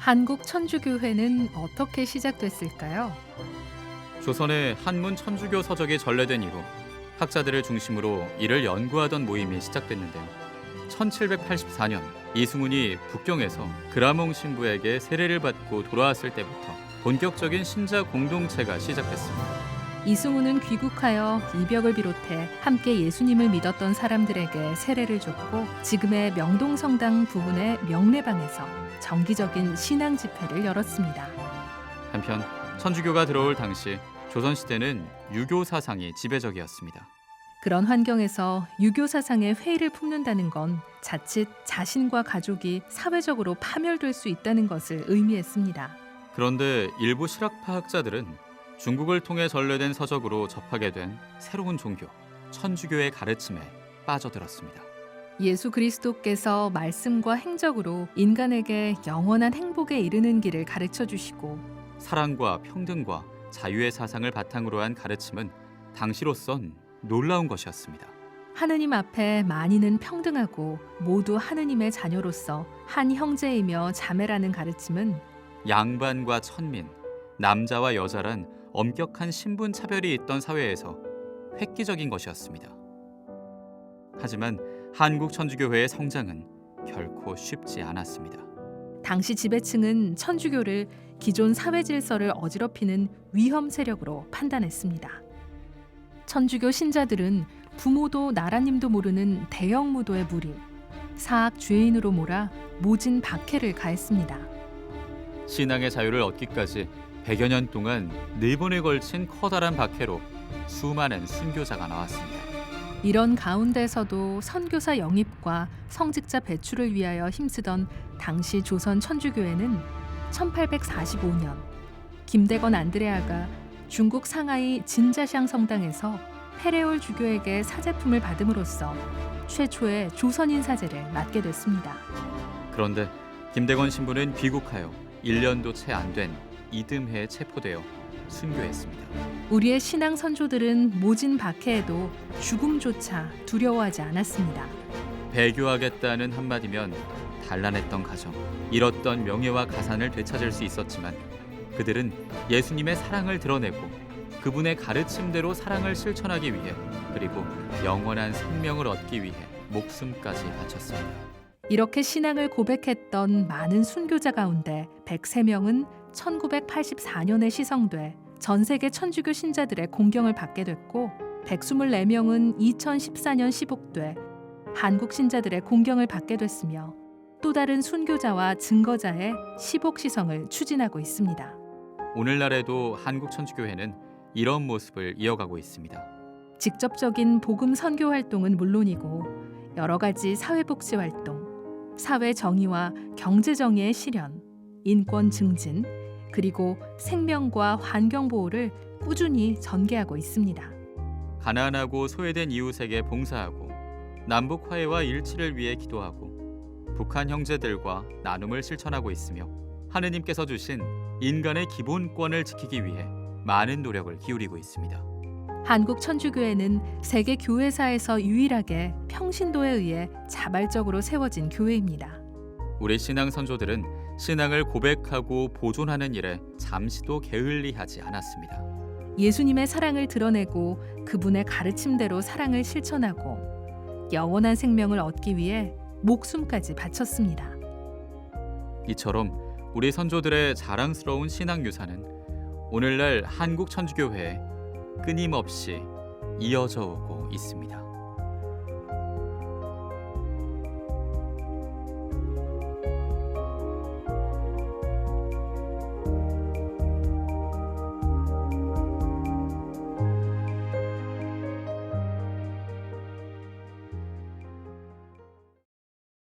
한국 천주교회는 어떻게 시작됐을까요? 조선의 한문 천주교 서적이 전래된 이후 학자들을 중심으로 이를 연구하던 모임이 시작됐는데요. 1784년 이승훈이 북경에서 그라몽 신부에게 세례를 받고 돌아왔을 때부터 본격적인 신자 공동체가 시작됐습니다. 이승우는 귀국하여 이벽을 비롯해 함께 예수님을 믿었던 사람들에게 세례를 줬고 지금의 명동성당 부근의 명례방에서 정기적인 신앙 집회를 열었습니다. 한편 천주교가 들어올 당시 조선시대는 유교 사상이 지배적이었습니다. 그런 환경에서 유교 사상에 회의를 품는다는 건 자칫 자신과 가족이 사회적으로 파멸될 수 있다는 것을 의미했습니다. 그런데 일부 실학파 학자들은 중국을 통해 전래된 서적으로 접하게 된 새로운 종교, 천주교의 가르침에 빠져들었습니다. 예수 그리스도께서 말씀과 행적으로 인간에게 영원한 행복에 이르는 길을 가르쳐 주시고 사랑과 평등과 자유의 사상을 바탕으로 한 가르침은 당시로선 놀라운 것이었습니다. 하느님 앞에 만인은 평등하고 모두 하느님의 자녀로서 한 형제이며 자매라는 가르침은 양반과 천민, 남자와 여자란 엄격한 신분 차별이 있던 사회에서 획기적인 것이었습니다. 하지만 한국 천주교회의 성장은 결코 쉽지 않았습니다. 당시 지배층은 천주교를 기존 사회 질서를 어지럽히는 위험 세력으로 판단했습니다. 천주교 신자들은 부모도 나라님도 모르는 대형 무도의 무리, 사학 죄인으로 몰아 모진 박해를 가했습니다. 신앙의 자유를 얻기까지 100여 년 동안 4번에 걸친 커다란 박해로 수많은 순교자가 나왔습니다. 이런 가운데서도 선교사 영입과 성직자 배출을 위하여 힘쓰던 당시 조선 천주교회는 1845년 김대건 안드레아가 중국 상하이 진자샹 성당에서 페레올 주교에게 사제품을 받음으로써 최초의 조선인 사제를 맡게 됐습니다. 그런데 김대건 신부는 귀국하여 1년도 채 안 된 이듬해에 체포되어 순교했습니다. 우리의 신앙 선조들은 모진 박해에도 죽음조차 두려워하지 않았습니다. 배교하겠다는 한마디면 단란했던 가정, 잃었던 명예와 가산을 되찾을 수 있었지만 그들은 예수님의 사랑을 드러내고 그분의 가르침대로 사랑을 실천하기 위해 그리고 영원한 생명을 얻기 위해 목숨까지 바쳤습니다. 이렇게 신앙을 고백했던 많은 순교자 가운데 103명은 1984년에 시성돼 전 세계 천주교 신자들의 공경을 받게 됐고 124명은 2014년 시복돼 한국 신자들의 공경을 받게 됐으며 또 다른 순교자와 증거자의 시복 시성을 추진하고 있습니다. 오늘날에도 한국 천주교회는 이런 모습을 이어가고 있습니다. 직접적인 복음 선교 활동은 물론이고 여러 가지 사회복지 활동, 사회 정의와 경제 정의의 실현, 인권 증진, 그리고 생명과 환경 보호를 꾸준히 전개하고 있습니다. 가난하고 소외된 이웃에게 봉사하고 남북 화해와 일치를 위해 기도하고 북한 형제들과 나눔을 실천하고 있으며 하느님께서 주신 인간의 기본권을 지키기 위해 많은 노력을 기울이고 있습니다. 한국 천주교회는 세계 교회사에서 유일하게 평신도에 의해 자발적으로 세워진 교회입니다. 우리 신앙 선조들은 신앙을 고백하고 보존하는 일에 잠시도 게을리하지 않았습니다. 예수님의 사랑을 드러내고 그분의 가르침대로 사랑을 실천하고 영원한 생명을 얻기 위해 목숨까지 바쳤습니다. 이처럼 우리 선조들의 자랑스러운 신앙 유산은 오늘날 한국 천주교회에 끊임없이 이어져 오고 있습니다.